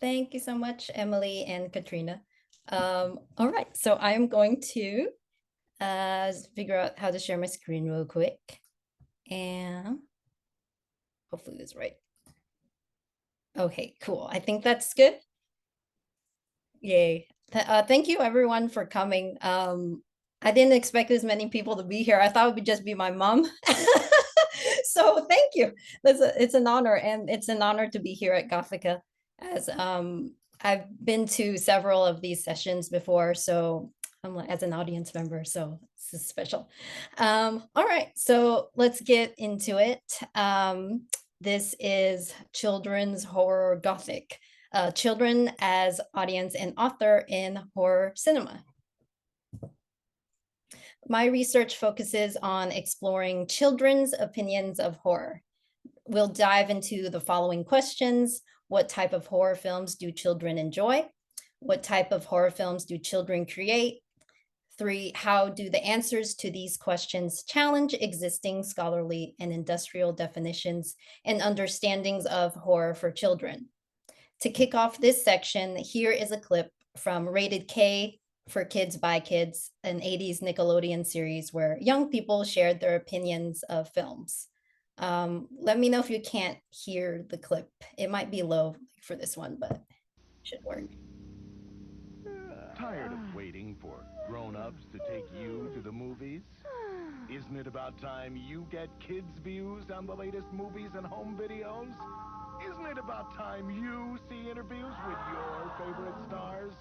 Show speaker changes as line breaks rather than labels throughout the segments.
Thank you so much, Emily and Katrina. All right, so I'm going to figure out how to share my screen real quick. And hopefully this is right. Okay, cool. I think that's good. Yay. Thank you everyone for coming. I didn't expect as many people to be here. I thought it would just be my mom. So thank you. It's an honor, and it's an honor to be here at Gothica, as I've been to several of these sessions before, so I'm like as an audience member, so this is special. All right, so let's get into it. This is children's horror Gothic, children as audience and author in horror cinema. My research focuses on exploring children's opinions of horror. We'll dive into the following questions. What type of horror films do children enjoy? What type of horror films do children create? 3, how do the answers to these questions challenge existing scholarly and industrial definitions and understandings of horror for children? To kick off this section, here is a clip from Rated K for Kids by Kids, an 80s Nickelodeon series where young people shared their opinions of films. Let me know if you can't hear the clip. It might be low for this one, but it should work.
Tired of waiting for grown-ups to take you to the movies? Isn't it about time you get kids' views on the latest movies and home videos? Isn't it about time you see interviews with your favorite stars?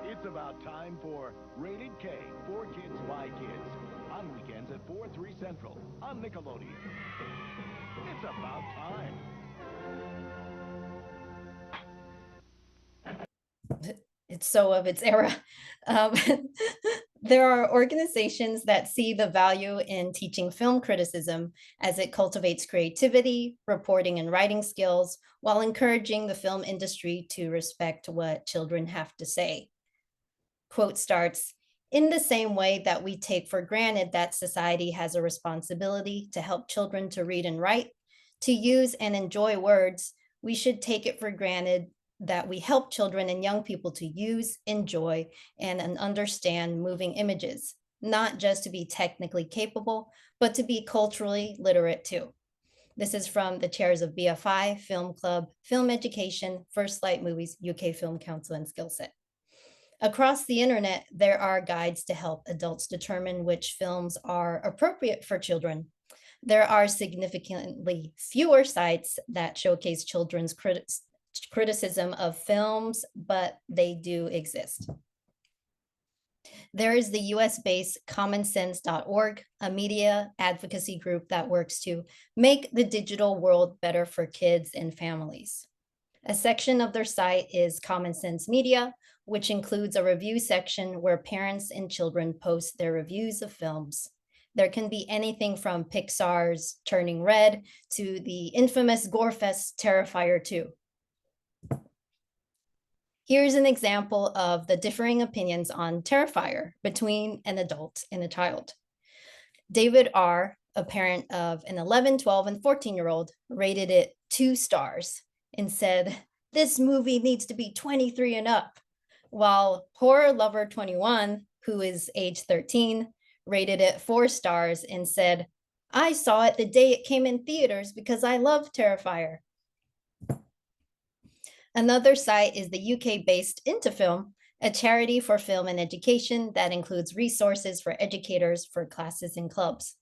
It's about time for Rated K for Kids by Kids on weekends at 4, 3 Central on Nickelodeon. It's about time.
It's so of its era. Um, there are organizations that see the value in teaching film criticism as it cultivates creativity, reporting and writing skills, while encouraging the film industry to respect what children have to say. Quote starts, in the same way that we take for granted that society has a responsibility to help children to read and write, to use and enjoy words, we should take it for granted that we help children and young people to use, enjoy, and understand moving images, not just to be technically capable, but to be culturally literate too. This is from the chairs of BFI, Film Club, Film Education, First Light Movies, UK Film Council, and Skillset. Across the internet, there are guides to help adults determine which films are appropriate for children. There are significantly fewer sites that showcase children's criticism of films, but they do exist. There is the US-based commonsense.org, a media advocacy group that works to make the digital world better for kids and families. A section of their site is Common Sense Media, which includes a review section where parents and children post their reviews of films. There can be anything from Pixar's Turning Red to the infamous Gorefest Terrifier 2. Here's an example of the differing opinions on Terrifier between an adult and a child. David R., a parent of an 11, 12, and 14-year-old, rated it 2 stars and said, this movie needs to be 23 and up, while Horror Lover 21, who is age 13, rated it 4 stars and said, I saw it the day it came in theaters because I love Terrifier. Another site is the UK-based Intofilm, a charity for film and education that includes resources for educators for classes and clubs.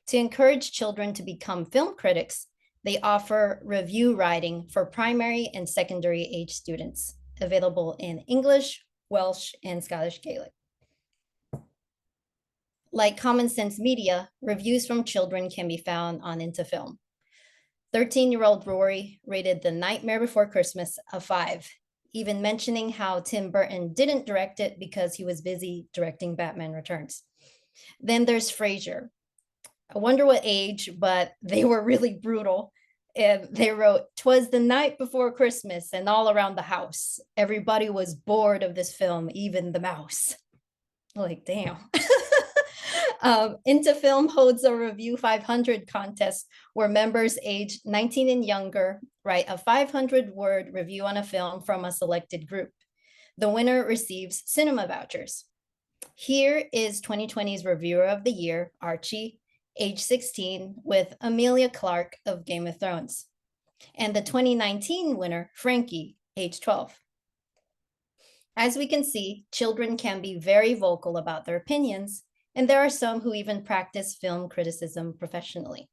To encourage children to become film critics, they offer review writing for primary and secondary age students, available in English, Welsh, and Scottish Gaelic. Like Common Sense Media, reviews from children can be found on Intofilm. 13-year-old Rory rated The Nightmare Before Christmas a 5, even mentioning how Tim Burton didn't direct it because he was busy directing Batman Returns. Then there's Frasier. I wonder what age, but they were really brutal. And they wrote, "'Twas the night before Christmas and all around the house. Everybody was bored of this film, even the mouse." Like, damn. Into Film holds a Review 500 contest where members aged 19 and younger write a 500-word review on a film from a selected group. The winner receives cinema vouchers. Here is 2020's Reviewer of the Year, Archie, age 16, with Amelia Clark of Game of Thrones, and the 2019 winner, Frankie, age 12. As we can see, children can be very vocal about their opinions, and there are some who even practice film criticism professionally.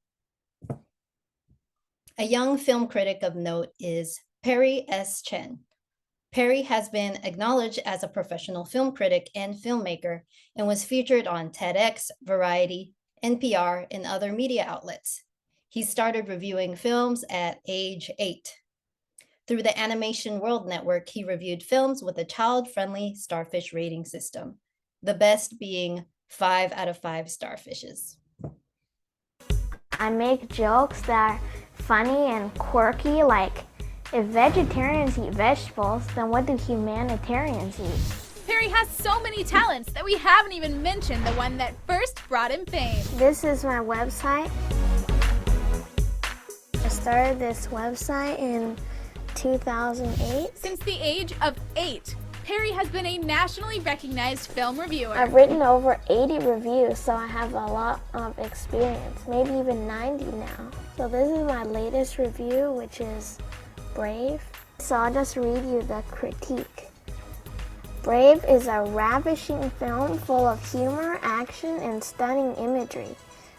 A young film critic of note is Perry S. Chen. Perry has been acknowledged as a professional film critic and filmmaker and was featured on TEDx, Variety, NPR, and other media outlets. He started reviewing films at age 8. Through the Animation World Network, he reviewed films with a child-friendly starfish rating system, the best being 5 out of 5 starfishes.
I make jokes that are funny and quirky, like, if vegetarians eat vegetables, then what do humanitarians eat?
Perry has so many talents that we haven't even mentioned the one that first brought him fame.
This is my website. I started this website in 2008.
Since the age of 8, Perry has been a nationally recognized film reviewer.
I've written over 80 reviews, so I have a lot of experience, maybe even 90 now. So this is my latest review, which is Brave. So I'll just read you the critique. Brave is a ravishing film full of humor, action, and stunning imagery.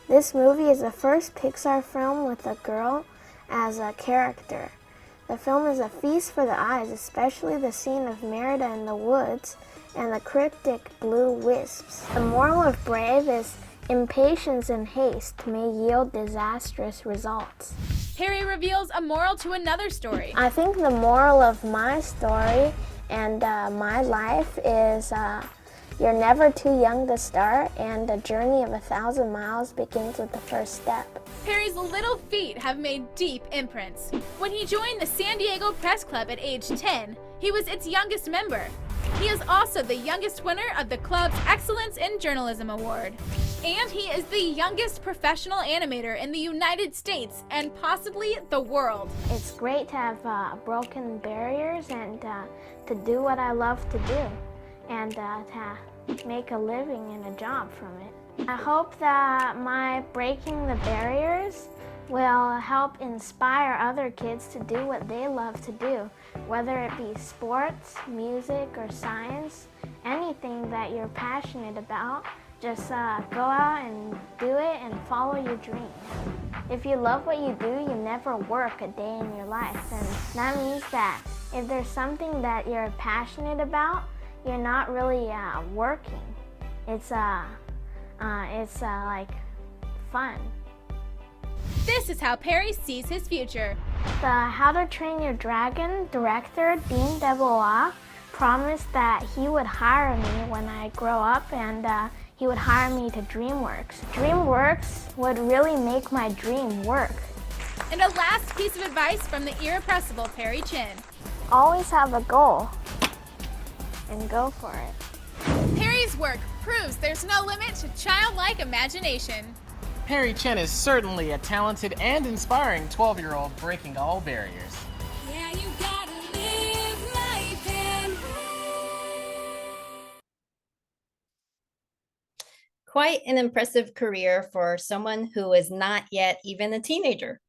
This movie is the first Pixar film with a girl as a character. The film is a feast for the eyes, especially the scene of Merida in the woods and the cryptic blue wisps. The moral of Brave is impatience and haste may yield disastrous results.
Perry reveals a moral to another story.
I think the moral of my story and my life is you're never too young to start, and the journey of 1,000 miles begins with the first step.
Perry's little feet have made deep imprints. When he joined the San Diego Press Club at age 10, he was its youngest member. He is also the youngest winner of the club's Excellence in Journalism Award. And he is the youngest professional animator in the United States and possibly the world.
It's great to have broken barriers and to do what I love to do, and to make a living and a job from it. I hope that my breaking the barriers will help inspire other kids to do what they love to do, whether it be sports, music, or science, anything that you're passionate about. Just go out and do it and follow your dreams. If you love what you do, you never work a day in your life, and that means that if there's something that you're passionate about, you're not really working. It's like fun.
This is how Perry sees his future.
The How to Train Your Dragon director, Dean DeBois, promised that he would hire me when I grow up, and he would hire me to DreamWorks. DreamWorks would really make my dream work.
And a last piece of advice from the irrepressible Perry Chin.
Always have a goal and go for it.
Perry's work proves there's no limit to childlike imagination.
Perry Chen is certainly a talented and inspiring 12-year-old breaking all barriers.
Yeah, you gotta live life and
Quite an impressive career for someone who is not yet even a teenager.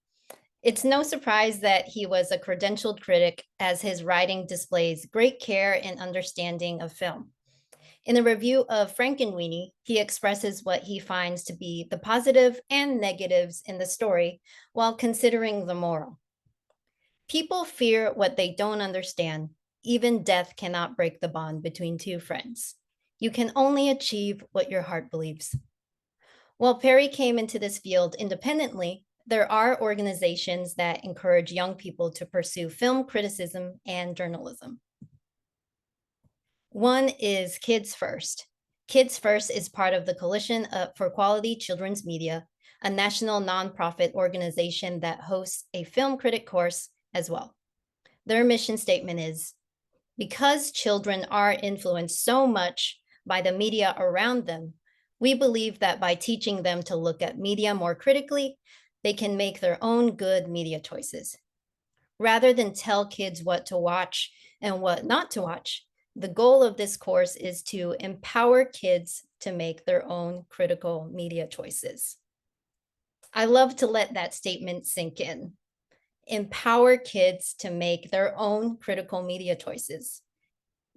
It's no surprise that he was a credentialed critic, as his writing displays great care and understanding of film. In a review of Frankenweenie, he expresses what he finds to be the positive and negatives in the story while considering the moral. People fear what they don't understand. Even death cannot break the bond between two friends. You can only achieve what your heart believes. While Perry came into this field independently, there are organizations that encourage young people to pursue film criticism and journalism. One is Kids First. Kids First is part of the Coalition for Quality Children's Media, a national nonprofit organization that hosts a film critic course as well. Their mission statement is, because children are influenced so much by the media around them, We believe that by teaching them to look at media more critically, they can make their own good media choices. Rather than tell kids what to watch and what not to watch, the goal of this course is to empower kids to make their own critical media choices. I love to let that statement sink in. Empower kids to make their own critical media choices.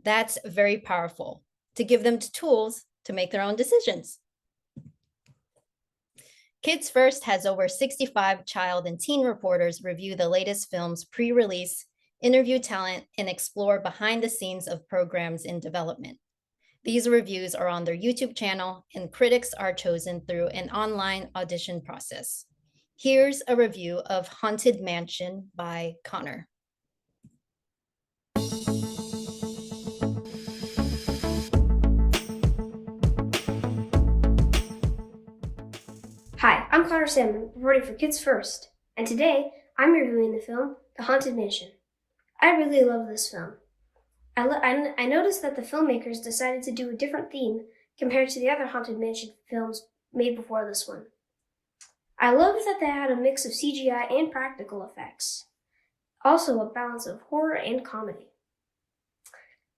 That's very powerful, to give them tools to make their own decisions. Kids First has over 65 child and teen reporters review the latest films pre-release, interview talent, and explore behind the scenes of programs in development. These reviews are on their YouTube channel, and critics are chosen through an online audition process. Here's a review of Haunted Mansion by Connor.
Hi, I'm Connor Salmon, reporting for Kids First, and today I'm reviewing the film The Haunted Mansion. I really love this film. I noticed that the filmmakers decided to do a different theme compared to the other Haunted Mansion films made before this one. I loved that they had a mix of CGI and practical effects, also a balance of horror and comedy.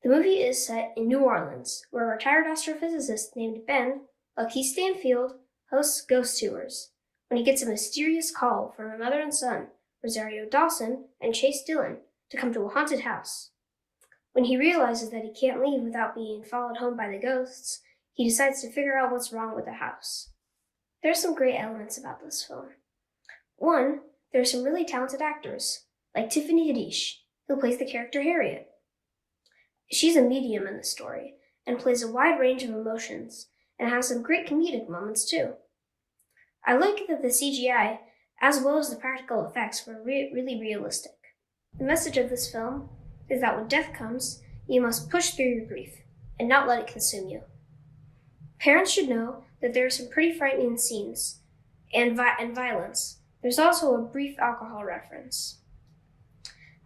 The movie is set in New Orleans, where a retired astrophysicist named Ben, Lucky Stanfield, hosts ghost tours when he gets a mysterious call from a mother and son, Rosario Dawson and Chase Dillon, to come to a haunted house. When he realizes that he can't leave without being followed home by the ghosts, he decides to figure out what's wrong with the house. There are some great elements about this film. One, there are some really talented actors, like Tiffany Haddish, who plays the character Harriet. She's a medium in the story and plays a wide range of emotions and has some great comedic moments too. I like that the CGI, as well as the practical effects, were really realistic. The message of this film is that when death comes, you must push through your grief and not let it consume you. Parents should know that there are some pretty frightening scenes and violence. There's also a brief alcohol reference.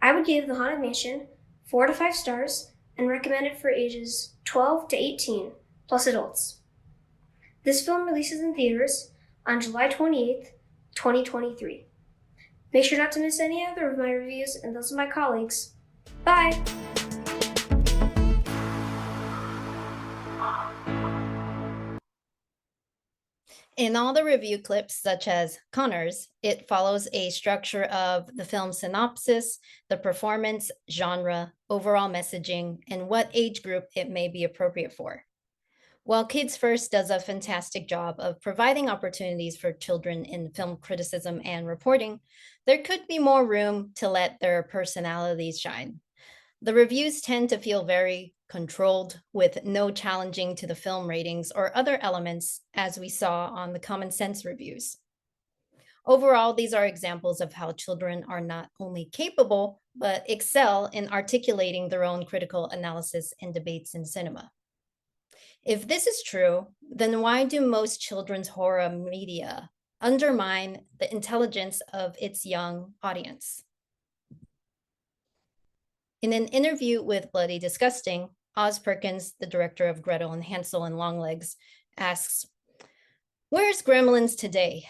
I would give The Haunted Mansion 4 to 5 stars and recommend it for ages 12 to 18, plus adults. This film releases in theaters on July 28th, 2023. Make sure not to miss any other of my reviews and those of my colleagues. Bye!
In all the review clips, such as Connor's, it follows a structure of the film's synopsis, the performance, genre, overall messaging, and what age group it may be appropriate for. While Kids First does a fantastic job of providing opportunities for children in film criticism and reporting, there could be more room to let their personalities shine. The reviews tend to feel very controlled, with no challenging to the film ratings or other elements, as we saw on the Common Sense reviews. Overall, these are examples of how children are not only capable, but excel in articulating their own critical analysis and debates in cinema. If this is true, then why do most children's horror media undermine the intelligence of its young audience? In an interview with Bloody Disgusting, Oz Perkins, the director of Gretel and Hansel and Longlegs, asks, "Where's Gremlins today?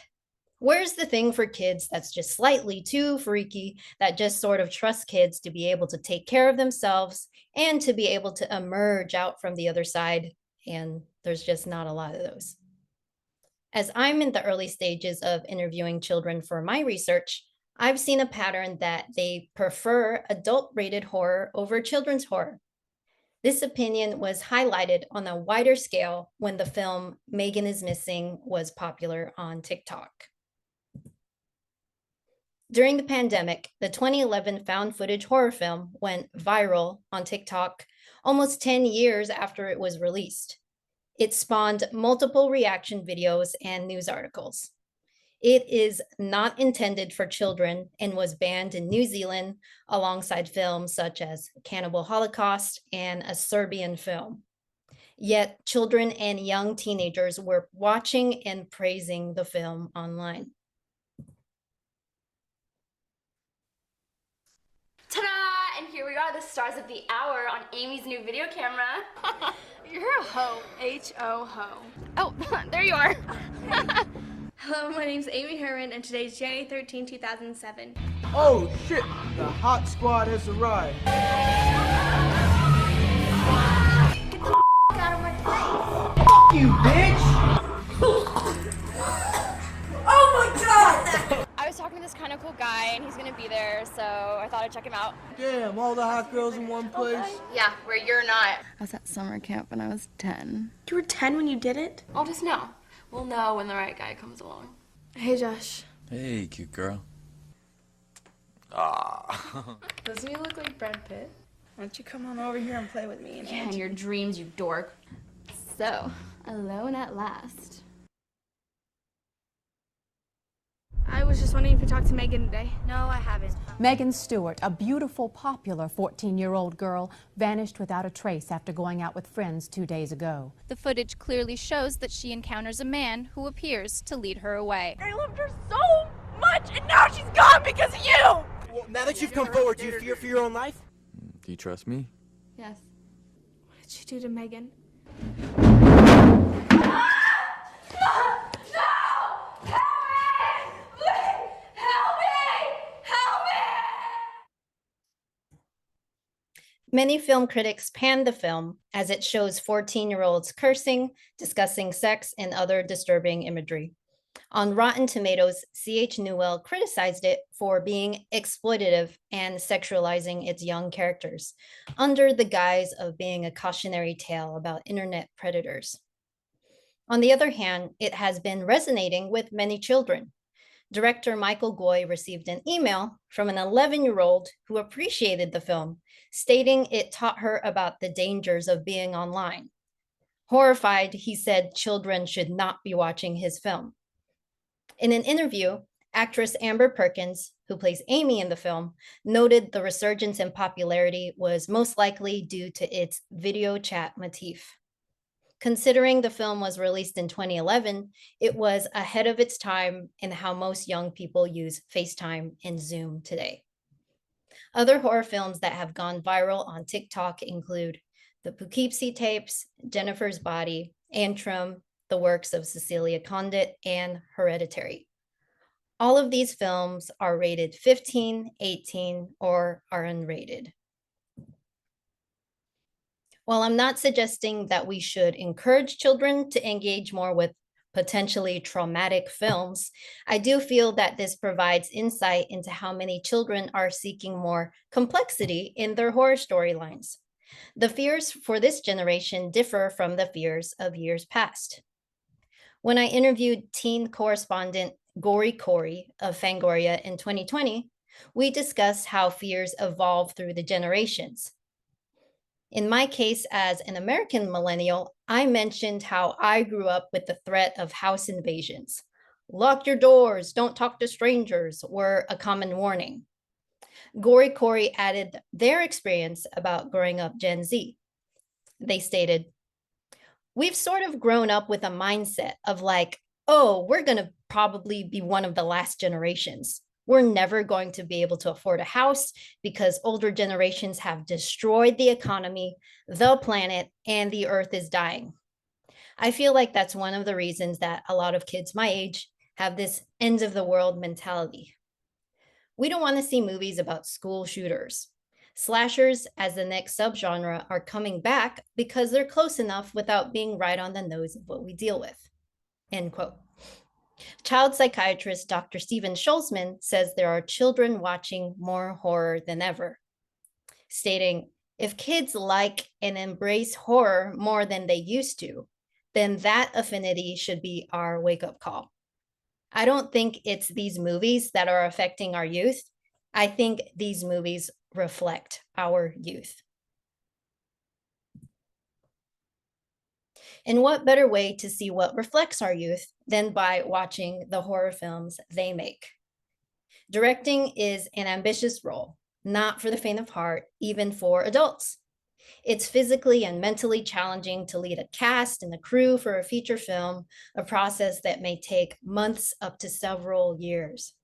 Where's the thing for kids that's just slightly too freaky, that just sort of trusts kids to be able to take care of themselves and to be able to emerge out from the other side?" And there's just not a lot of those. As I'm in the early stages of interviewing children for my research, I've seen a pattern that they prefer adult-rated horror over children's horror. This opinion was highlighted on a wider scale when the film Megan is Missing was popular on TikTok. During the pandemic, the 2011 found footage horror film went viral on TikTok almost 10 years after it was released. It spawned multiple reaction videos and news articles. It is not intended for children and was banned in New Zealand alongside films such as Cannibal Holocaust and a Serbian film. Yet children and young teenagers were watching and praising the film online.
Ta-da! and here we are, the stars of the hour on Amy's new video camera.
You're a hoe. H-O-ho.
Oh, there you are.
Hello, my name's Amy Herman, and today's January 13, 2007.
Oh shit, the hot squad has arrived.
Get the out of my face.
Fuck you, bitch!
Oh my god! I was talking to this kind of cool guy, and he's gonna be there, so I thought I'd check him out.
Damn, all the hot girls in one place.
Okay. Yeah, where you're not.
I was at summer camp when I was 10.
You were 10 when you did it?
I'll just know. We'll know when the right guy comes along.
Hey, Josh.
Hey, cute girl.
Doesn't he look like Brad Pitt? Why don't you come on over here and play with me?
Yeah, in your dreams, you dork. So, alone at last.
I was just wondering if you talked to Megan today.
No, I haven't.
Megan Stewart, a beautiful, popular 14-year-old girl, vanished without a trace after going out with friends 2 days ago.
The footage clearly shows that she encounters a man who appears to lead her away.
I loved her so much, and now she's gone because of you!
Well, now that you've come forward, do you fear for your own life?
Do you trust me?
Yes.
What did you do to Megan?
Many film critics panned the film as it shows 14-year-olds cursing, discussing sex, and other disturbing imagery. On Rotten Tomatoes, C.H. Newell criticized it for being exploitative and sexualizing its young characters, under the guise of being a cautionary tale about internet predators. On the other hand, it has been resonating with many children. Director Michael Goy received an email from an 11-year-old who appreciated the film, stating it taught her about the dangers of being online. Horrified, he said children should not be watching his film. In an interview, actress Amber Perkins, who plays Amy in the film, noted the resurgence in popularity was most likely due to its video chat motif. Considering the film was released in 2011, it was ahead of its time in how most young people use FaceTime and Zoom today. Other horror films that have gone viral on TikTok include The Poughkeepsie Tapes, Jennifer's Body, Antrim, the works of Cecilia Condit, and Hereditary. All of these films are rated 15, 18, or are unrated. While I'm not suggesting that we should encourage children to engage more with potentially traumatic films, I do feel that this provides insight into how many children are seeking more complexity in their horror storylines. The fears for this generation differ from the fears of years past. When I interviewed teen correspondent Gory Corey of Fangoria in 2020, we discussed how fears evolve through the generations. In my case, as an American millennial, I mentioned how I grew up with the threat of house invasions. Lock your doors, don't talk to strangers were a common warning. Gory Corey added their experience about growing up Gen Z. They stated, "We've sort of grown up with a mindset of like, oh, we're going to probably be one of the last generations. We're never going to be able to afford a house because older generations have destroyed the economy, the planet, and the earth is dying." I feel like that's one of the reasons that a lot of kids my age have this end of the world mentality. We don't want to see movies about school shooters. Slashers as the next subgenre are coming back because they're close enough without being right on the nose of what we deal with. End quote. Child psychiatrist Dr. Steven Schulzman says there are children watching more horror than ever, stating, if kids like and embrace horror more than they used to, then that affinity should be our wake-up call. I don't think it's these movies that are affecting our youth. I think these movies reflect our youth. And what better way to see what reflects our youth than by watching the horror films they make? Directing is an ambitious role, not for the faint of heart, even for adults. It's physically and mentally challenging to lead a cast and a crew for a feature film, a process that may take months up to several years.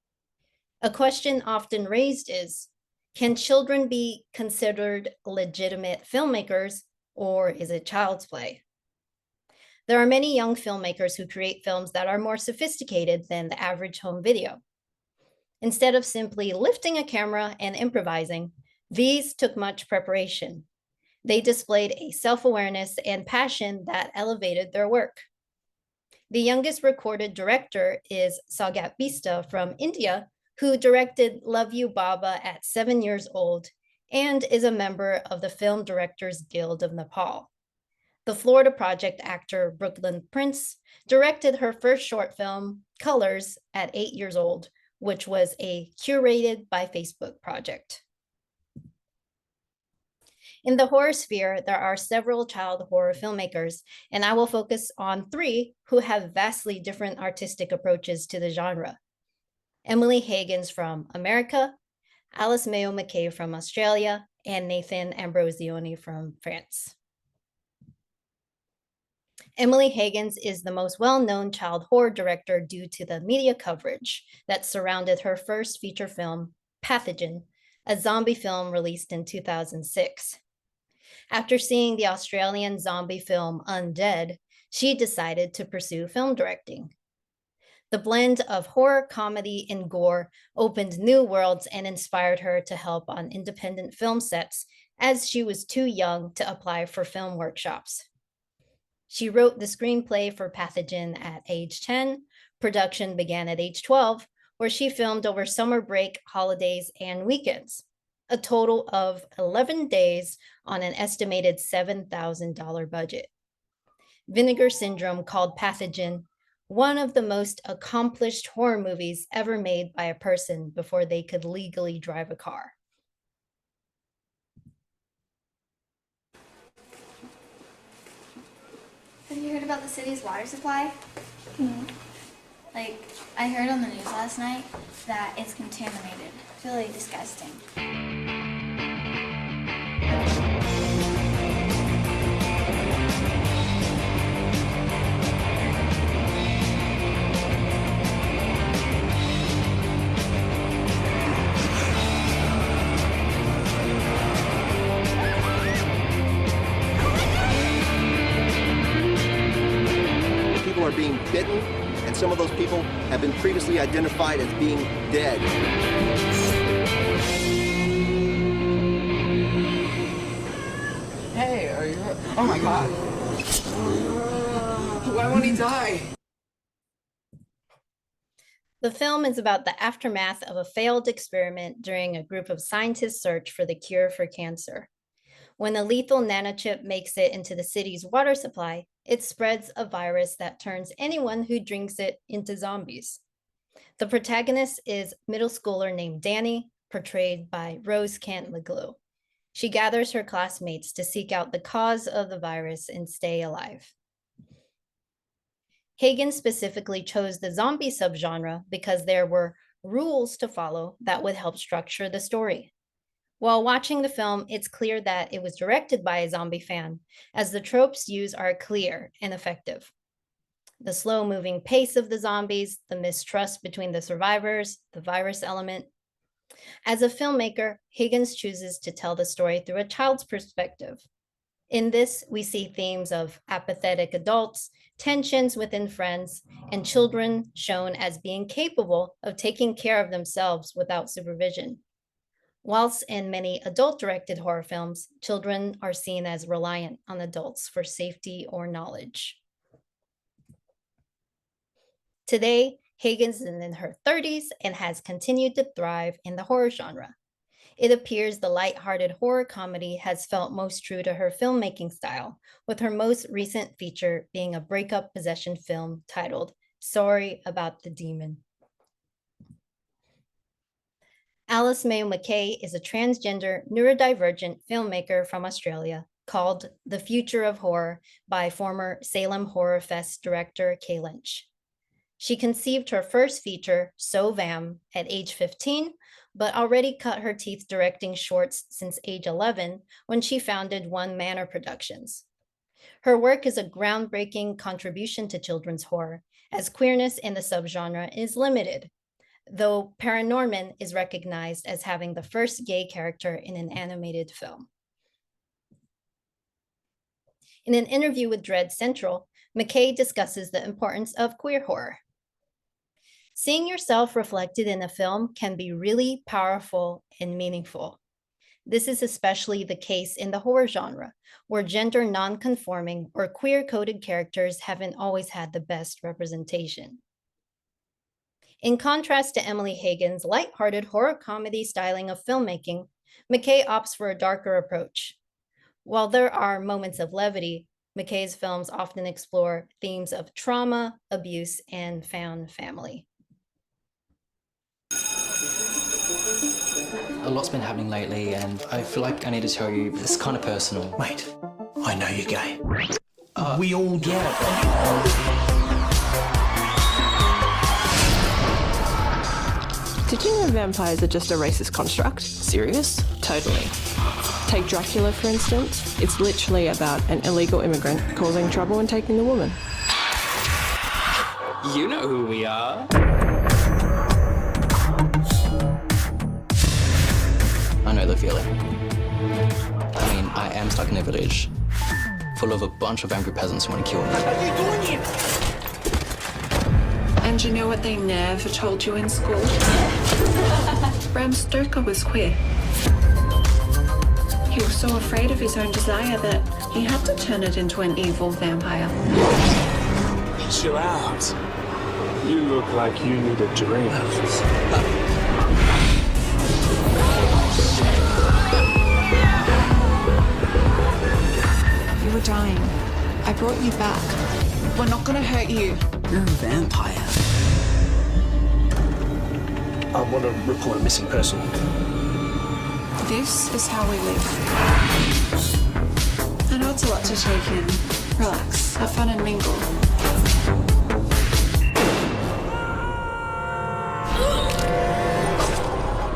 A question often raised is, Can children be considered legitimate filmmakers, or is it child's play? There are many young filmmakers who create films that are more sophisticated than the average home video. Instead of simply lifting a camera and improvising, these took much preparation. They displayed a self-awareness and passion that elevated their work. The youngest recorded director is Sagat Bista from India, who directed Love You Baba at 7 years old and is a member of the Film Directors Guild of Nepal. The Florida Project actor Brooklyn Prince directed her first short film, Colors, at 8 years old, which was a curated by Facebook project. In the horror sphere, there are several child horror filmmakers, and I will focus on 3 who have vastly different artistic approaches to the genre. Emily Higgins from America, Alice Mayo McKay from Australia, and Nathan Ambrosioni from France. Emily Higgins is the most well-known child horror director due to the media coverage that surrounded her first feature film, Pathogen, a zombie film released in 2006. After seeing the Australian zombie film Undead, she decided to pursue film directing. The blend of horror, comedy, and gore opened new worlds and inspired her to help on independent film sets as she was too young to apply for film workshops. She wrote the screenplay for Pathogen at age 10. Production began at age 12, where she filmed over summer break, holidays, and weekends, a total of 11 days on an estimated $7,000 budget. Vinegar Syndrome called Pathogen one of the most accomplished horror movies ever made by a person before they could legally drive a car.
Have you heard about the city's water supply? Like, I heard on the news last night that it's contaminated. It's really disgusting.
People are being bitten, and some of those people have been previously identified as being dead.
Hey, are you... Oh my god. Why won't he die?
The film is about the aftermath of a failed experiment during a group of scientists' search for the cure for cancer. When a lethal nanochip makes it into the city's water supply, it spreads a virus that turns anyone who drinks it into zombies. The protagonist is middle schooler named Danny, portrayed by Rose Cantleglu. She gathers her classmates to seek out the cause of the virus and stay alive. Hagen specifically chose the zombie subgenre because there were rules to follow that would help structure the story. While watching the film, it's clear that it was directed by a zombie fan, as the tropes used are clear and effective. The slow-moving pace of the zombies, the mistrust between the survivors, the virus element. As a filmmaker, Higgins chooses to tell the story through a child's perspective. In this, we see themes of apathetic adults, tensions within friends, and children shown as being capable of taking care of themselves without supervision. Whilst in many adult-directed horror films, children are seen as reliant on adults for safety or knowledge. Today, Higgins is in her 30s and has continued to thrive in the horror genre. It appears the lighthearted horror comedy has felt most true to her filmmaking style, with her most recent feature being a breakup possession film titled Sorry About the Demon. Alice Mayo McKay is a transgender neurodivergent filmmaker from Australia called The Future of Horror by former Salem Horror Fest director Kay Lynch. She conceived her first feature, So Vam, at age 15, but already cut her teeth directing shorts since age 11 when she founded One Manor Productions. Her work is a groundbreaking contribution to children's horror, as queerness in the subgenre is limited. though Paranorman is recognized as having the first gay character in an animated film. In an interview with Dread Central, McKay discusses the importance of queer horror. Seeing yourself reflected in a film can be really powerful and meaningful. This is especially the case in the horror genre, where gender non-conforming or queer-coded characters haven't always had the best representation. In contrast to Emily Hagan's lighthearted horror comedy styling of filmmaking, McKay opts for a darker approach. While there are moments of levity, McKay's films often explore themes of trauma, abuse, and found family.
A lot's been happening lately, and I feel like I need to tell you it's kind of personal.
Wait, I know you're gay. We all do.
Did you know vampires are just a racist construct?
Serious?
Totally. Take Dracula, for instance. It's literally about an illegal immigrant causing trouble and taking the woman.
You know who we are. I know the feeling. I mean, I am stuck in a village full of a bunch of angry peasants who want to kill me.
What are you doing here?
And you know what they never told you in school? Bram Stoker was queer. He was so afraid of his own desire that he had to turn it into an evil vampire.
Chill out. You look like you need a drink.
You were dying. I brought you back. We're not gonna hurt you.
You're a vampire. I want to report a missing person.
This is how we live. I know it's a lot to take in. Relax, have fun and mingle.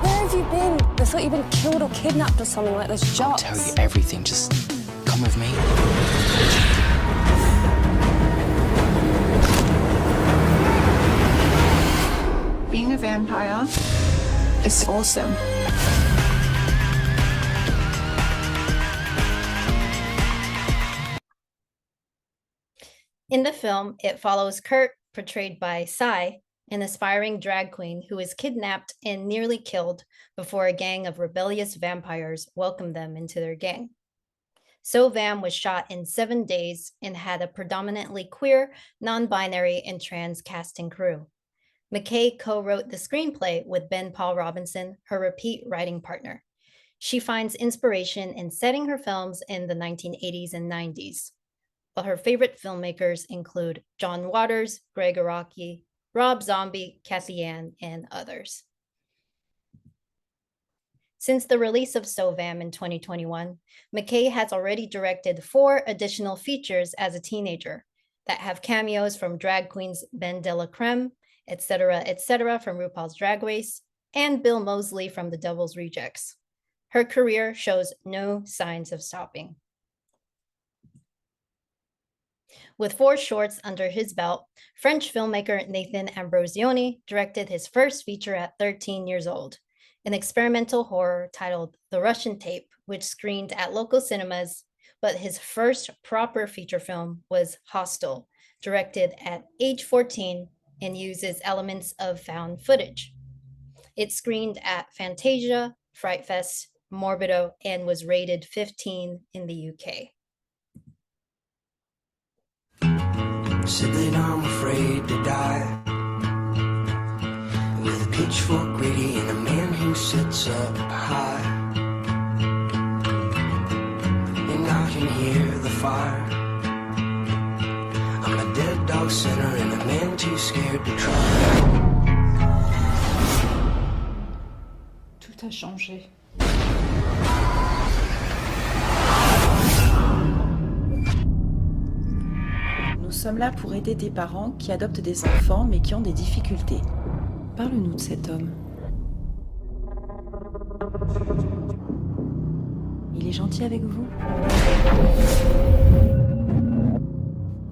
Where have you been? I thought you'd been killed or kidnapped or something like those jocks.
I'll tell you everything, just come with me.
Being a vampire is awesome.
In the film, it follows Kurt, portrayed by Sai, an aspiring drag queen who is kidnapped and nearly killed before a gang of rebellious vampires welcomed them into their gang. So Vam was shot in 7 days and had a predominantly queer, non-binary, and trans cast and crew. McKay co-wrote the screenplay with Ben Paul Robinson, her repeat writing partner. She finds inspiration in setting her films in the 1980s and 90s. While her favorite filmmakers include John Waters, Greg Araki, Rob Zombie, Cathy Yan, and others. Since the release of So Vam in 2021, McKay has already directed 4 additional features as a teenager that have cameos from drag queens Ben de la Creme, etc., from RuPaul's Drag Race, and Bill Moseley from The Devil's Rejects. Her career shows no signs of stopping. With 4 shorts under his belt, French filmmaker Nathan Ambrosioni directed his first feature at 13 years old, an experimental horror titled The Russian Tape, which screened at local cinemas, but his first proper feature film was Hostel, directed at age 14 and uses elements of found footage. It screened at Fantasia, Fright Fest, Morbido, and was rated 15 in the UK.
Said that I'm afraid to die, with a pitchfork ready and a man who sits up high, and I can hear the fire. I'm a dead dog sinner and a man too scared to try.
Tout a changé.
Nous sommes là pour aider des parents qui adoptent des enfants mais qui ont des difficultés. Parle-nous de cet homme. Il est gentil avec vous?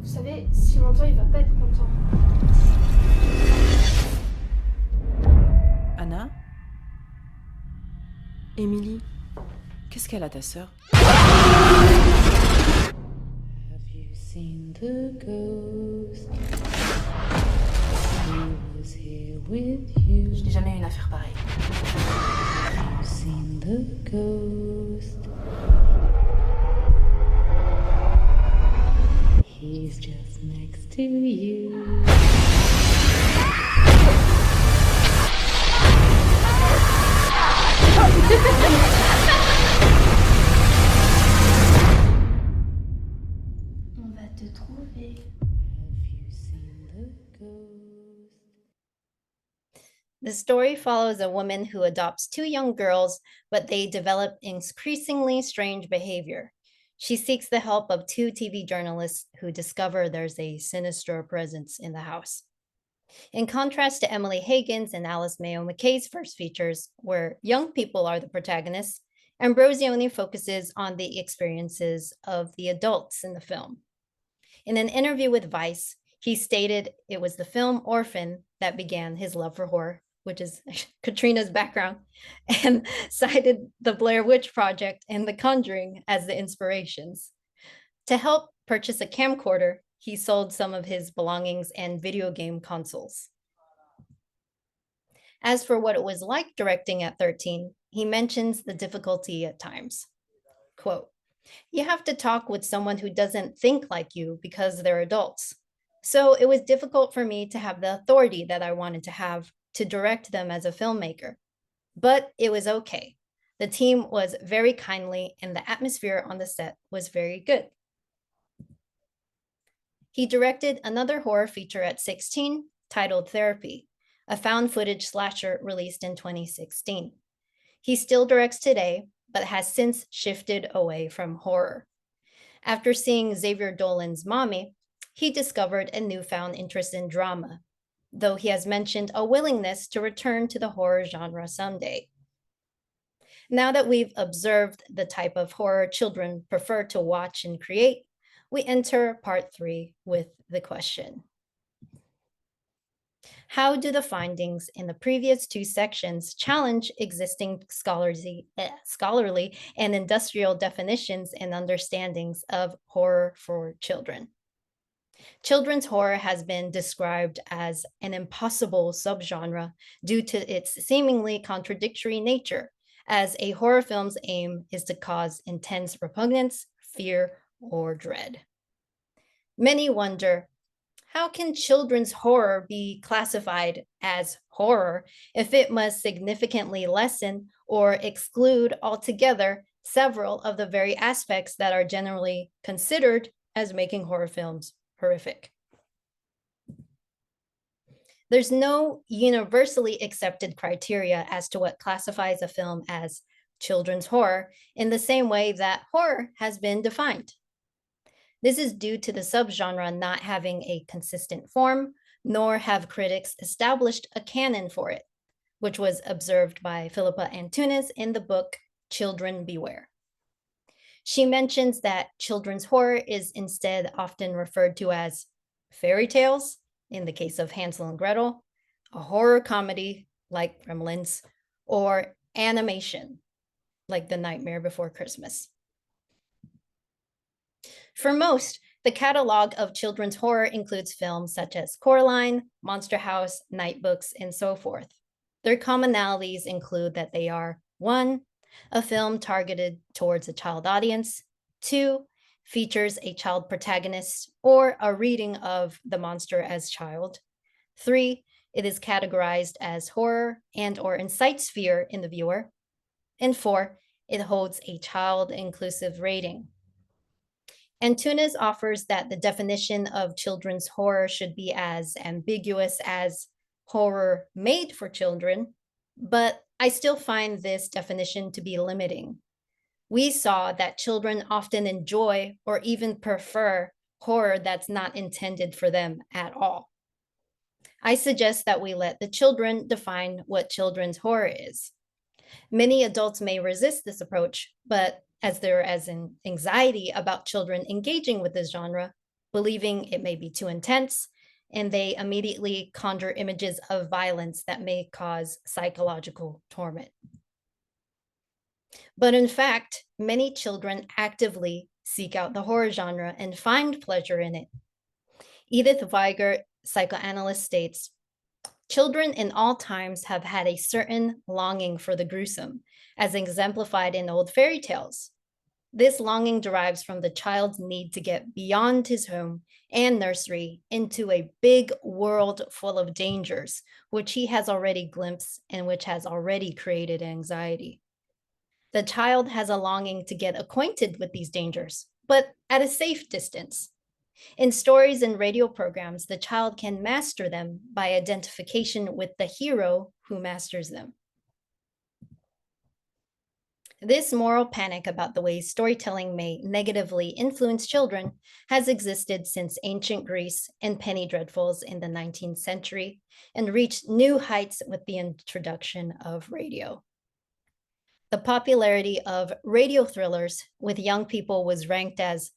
Vous savez, si longtemps il va pas être content.
Anna? Émilie, qu'est-ce qu'elle a, ta sœur?
Seen the ghost who was here with you.
Je n'ai jamais eu une affaire pareille.
Have seen the ghost. He's just next to you. On va te trouver.
The story follows a woman who adopts two young girls, but they develop increasingly strange behavior. She seeks the help of two TV journalists who discover there's a sinister presence in the house. In contrast to Emily Hagan's and Alice Mayo McKay's first features, where young people are the protagonists, Ambrosioni focuses on the experiences of the adults in the film. In an interview with Vice, he stated it was the film Orphan that began his love for horror, which is Katrina's background, and cited the Blair Witch Project and The Conjuring as the inspirations. To help purchase a camcorder, he sold some of his belongings and video game consoles. As for what it was like directing at 13, he mentions the difficulty at times. Quote, "You have to talk with someone who doesn't think like you because they're adults. So it was difficult for me to have the authority that I wanted to have to direct them as a filmmaker. But it was okay. The team was very kindly and the atmosphere on the set was very good." He directed another horror feature at 16 titled Therapy, a found footage slasher released in 2016. He still directs today, but has since shifted away from horror. After seeing Xavier Dolan's Mommy, he discovered a newfound interest in drama, though he has mentioned a willingness to return to the horror genre someday. Now that we've observed the type of horror children prefer to watch and create, we enter part 3 with the question: how do the findings in the previous 2 sections challenge existing scholarly and industrial definitions and understandings of horror for children? Children's horror has been described as an impossible subgenre due to its seemingly contradictory nature, as a horror film's aim is to cause intense repugnance, fear, or dread. Many wonder, how can children's horror be classified as horror if it must significantly lessen or exclude altogether several of the very aspects that are generally considered as making horror films horrific? There's no universally accepted criteria as to what classifies a film as children's horror in the same way that horror has been defined. This is due to the subgenre not having a consistent form, nor have critics established a canon for it, which was observed by Philippa Antunes in the book Children Beware. She mentions that children's horror is instead often referred to as fairy tales, in the case of Hansel and Gretel, a horror comedy like Gremlins, or animation like The Nightmare Before Christmas. For most, the catalog of children's horror includes films such as Coraline, Monster House, Night Books, and so forth. Their commonalities include that they are 1, a film targeted towards a child audience, 2, features a child protagonist or a reading of the monster as child, 3, it is categorized as horror and or incites fear in the viewer, and 4, it holds a child-inclusive rating. Antunes offers that the definition of children's horror should be as ambiguous as horror made for children, but I still find this definition to be limiting. We saw that children often enjoy or even prefer horror that's not intended for them at all. I suggest that we let the children define what children's horror is. Many adults may resist this approach, but as there is an anxiety about children engaging with this genre, believing it may be too intense, and they immediately conjure images of violence that may cause psychological torment. But in fact, many children actively seek out the horror genre and find pleasure in it. Edith Weiger, psychoanalyst, states, children in all times have had a certain longing for the gruesome, as exemplified in old fairy tales. This longing derives from the child's need to get beyond his home and nursery into a big world full of dangers, which he has already glimpsed and which has already created anxiety. The child has a longing to get acquainted with these dangers, but at a safe distance. In stories and radio programs, the child can master them by identification with the hero who masters them. This moral panic about the ways storytelling may negatively influence children has existed since ancient Greece and penny dreadfuls in the 19th century and reached new heights with the introduction of radio. The popularity of radio thrillers with young people was ranked as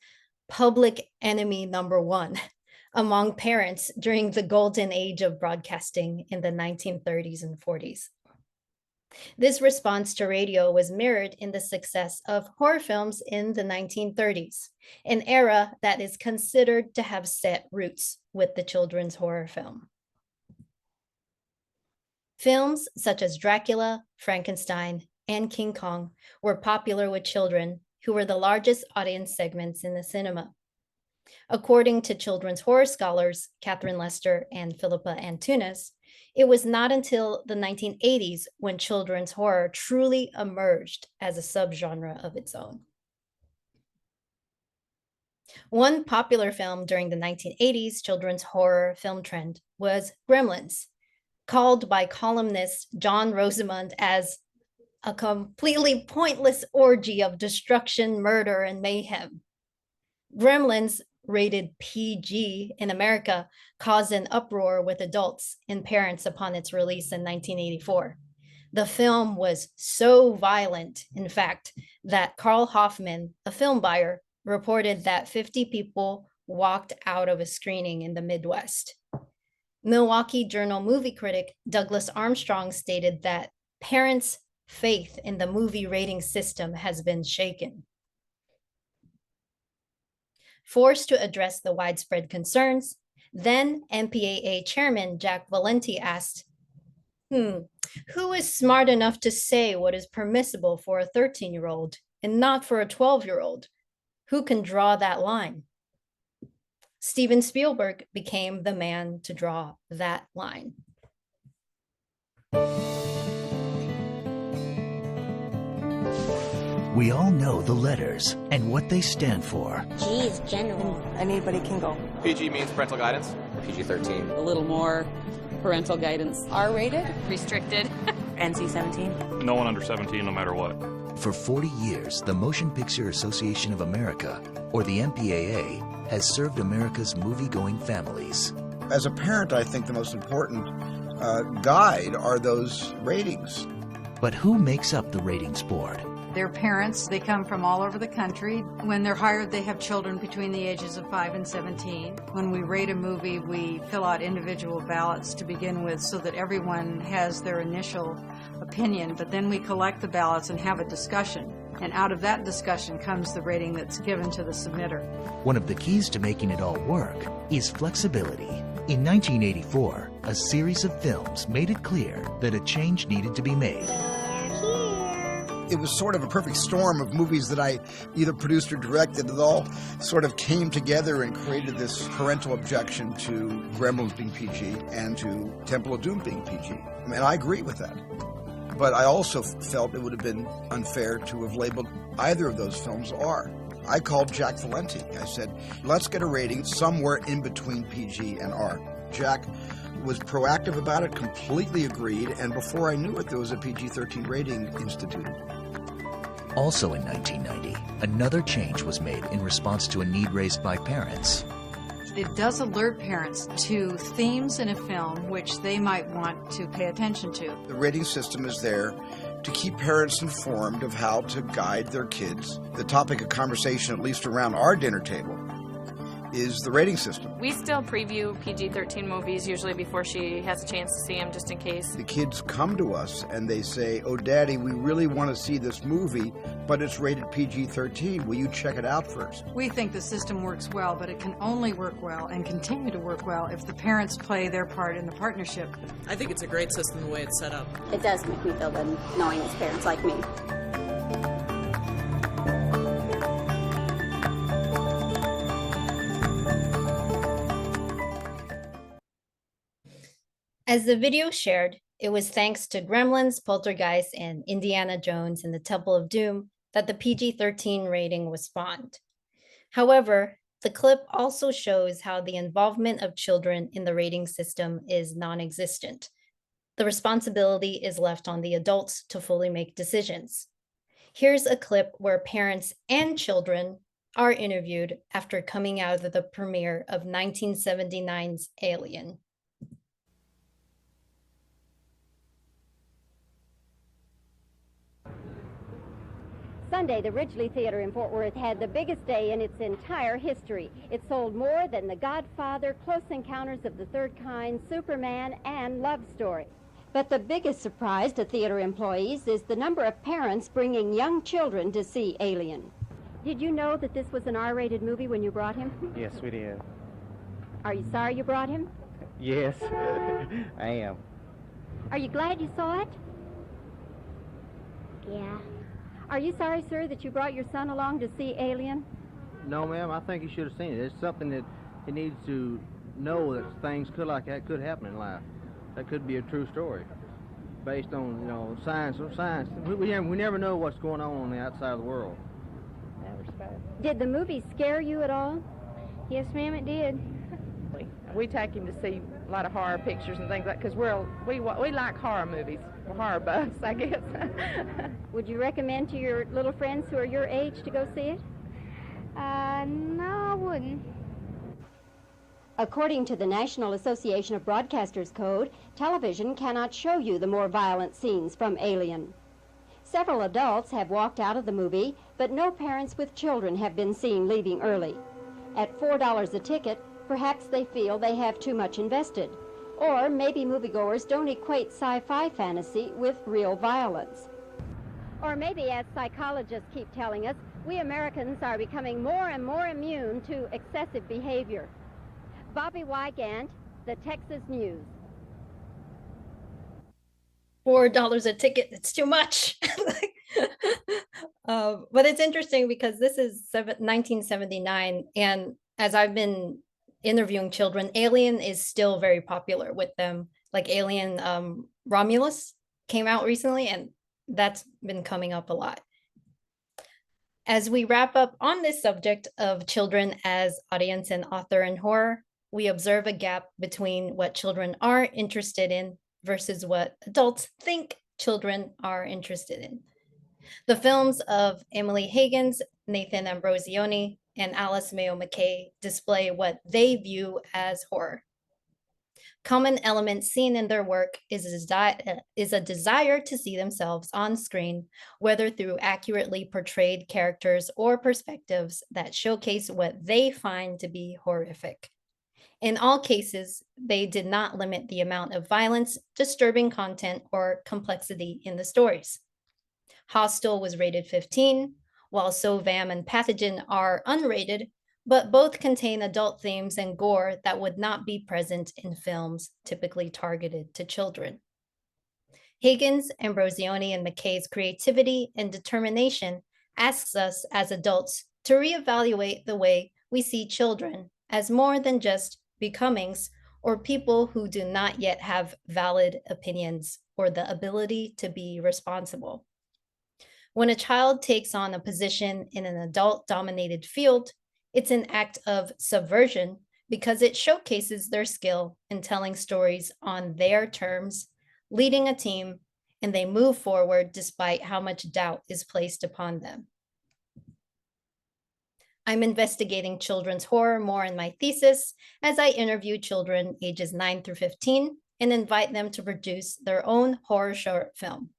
public enemy #1 among parents during the golden age of broadcasting in the 1930s and 40s. This response to radio was mirrored in the success of horror films in the 1930s, an era that is considered to have set roots with the children's horror film. Films such as Dracula, Frankenstein, and King Kong were popular with children, who were the largest audience segments in the cinema. According to children's horror scholars Catherine Lester and Philippa Antunes, it was not until the 1980s when children's horror truly emerged as a subgenre of its own. One popular film during the 1980s children's horror film trend was Gremlins, called by columnist John Rosamond as a completely pointless orgy of destruction, murder, and mayhem. Gremlins, rated PG in America, caused an uproar with adults and parents upon its release in 1984. The film was so violent, in fact, that Carl Hoffman, a film buyer, reported that 50 people walked out of a screening in the Midwest. Milwaukee Journal movie critic Douglas Armstrong stated that parents' faith in the movie rating system has been shaken. Forced to address the widespread concerns, then MPAA chairman Jack Valenti asked, who is smart enough to say what is permissible for a 13-year-old and not for a 12-year-old? Who can draw that line? Steven Spielberg became the man to draw that line.
We all know the letters and what they stand for.
G is general. Anybody can go.
PG means parental guidance.
PG-13. A little more parental guidance.
R-rated.
Restricted.
NC-17.
No one under 17, no matter what.
For 40 years, the Motion Picture Association of America, or the MPAA, has served America's movie-going families.
As a parent, I think the most important guide are those ratings.
But who makes up the ratings board?
Their parents, they come from all over the country. When they're hired, they have children between the ages of 5 and 17. When we rate a movie, we fill out individual ballots to begin with so that everyone has their initial opinion, but then we collect the ballots and have a discussion. And out of that discussion comes the rating that's given to the submitter.
One of the keys to making it all work is flexibility. In 1984, a series of films made it clear that a change needed to be made.
It was sort of a perfect storm of movies that I either produced or directed that all sort of came together and created this parental objection to Gremlins being PG and to Temple of Doom being PG. And I agree with that. But I also felt it would have been unfair to have labeled either of those films R. I called Jack Valenti. I said, let's get a rating somewhere in between PG and R. Jack was proactive about it, completely agreed, and before I knew it, there was a PG-13 rating instituted.
Also in 1990, another change was made in response to a need raised by parents.
It does alert parents to themes in a film which they might want to pay attention to.
The rating system is there to keep parents informed of how to guide their kids. The topic of conversation, at least around our dinner table, is the rating system.
We still preview PG-13 movies usually before she has a chance to see them, just in case.
The kids come to us and they say, "Oh, Daddy, we really want to see this movie, but it's rated PG-13. Will you check it out first?"
We think the system works well, but it can only work well and continue to work well if the parents play their part in the partnership.
I think it's a great system the way it's set up.
It does make me feel good knowing it's parents like me.
As the video shared, it was thanks to Gremlins, Poltergeist, and Indiana Jones and the Temple of Doom that the PG-13 rating was spawned. However, the clip also shows how the involvement of children in the rating system is non-existent. The responsibility is left on the adults to fully make decisions. Here's a clip where parents and children are interviewed after coming out of the premiere of 1979's Alien.
Sunday, the Ridgely Theater in Fort Worth had the biggest day in its entire history. It sold more than The Godfather, Close Encounters of the Third Kind, Superman, and Love Story. But the biggest surprise to theater employees is the number of parents bringing young children to see Alien. Did you know that this was an R-rated movie when you brought him?
Yes, we did.
Are you sorry you brought him?
Yes, I am.
Are you glad you saw it? Yeah. Are you sorry, sir, that you brought your son along to see Alien?
No, ma'am, I think he should have seen it. It's something that he needs to know, that things like that could happen in life. That could be a true story based on, science. We never know what's going on the outside of the world.
Did the movie scare you at all?
Yes, ma'am, it did. We take him to see a lot of horror pictures and things like, because we like horror movies. We're horror buffs, I guess.
Would you recommend to your little friends who are your age to go see it?
No, I wouldn't.
According to the National Association of Broadcasters Code, television cannot show you the more violent scenes from Alien. Several adults have walked out of the movie, but no parents with children have been seen leaving early. At $4 a ticket, perhaps they feel they have too much invested. Or maybe moviegoers don't equate sci-fi fantasy with real violence. Or maybe, as psychologists keep telling us, we Americans are becoming more and more immune to excessive behavior. Bobby Wygant, the Texas News.
$4 a ticket, it's too much. But it's interesting because this is 1979, and as I've been interviewing children, Alien is still very popular with them. Like Alien Romulus came out recently, and that's been coming up a lot. As we wrap up on this subject of children as audience and author in horror, we observe a gap between what children are interested in versus what adults think children are interested in. The films of Emily Higgins, Nathan Ambrosioni, and Alice Mayo McKay display what they view as horror. Common elements seen in their work is a desire to see themselves on screen, whether through accurately portrayed characters or perspectives that showcase what they find to be horrific. In all cases, they did not limit the amount of violence, disturbing content, or complexity in the stories. Hostel was rated 15, while SOVAM and Pathogen are unrated, but both contain adult themes and gore that would not be present in films typically targeted to children. Higgins, Ambrosioni, and McKay's creativity and determination asks us as adults to reevaluate the way we see children as more than just becomings or people who do not yet have valid opinions or the ability to be responsible. When a child takes on a position in an adult-dominated field, it's an act of subversion because it showcases their skill in telling stories on their terms, leading a team, and they move forward despite how much doubt is placed upon them. I'm investigating children's horror more in my thesis as I interview children ages 9 through 15 and invite them to produce their own horror short film.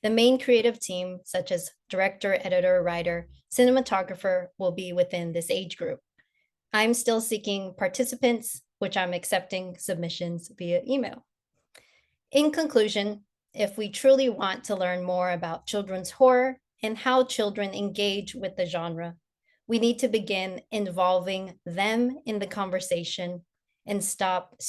The main creative team, such as director, editor, writer, cinematographer, will be within this age group. I'm still seeking participants, which I'm accepting submissions via email. In conclusion, if we truly want to learn more about children's horror and how children engage with the genre, we need to begin involving them in the conversation and stop speaking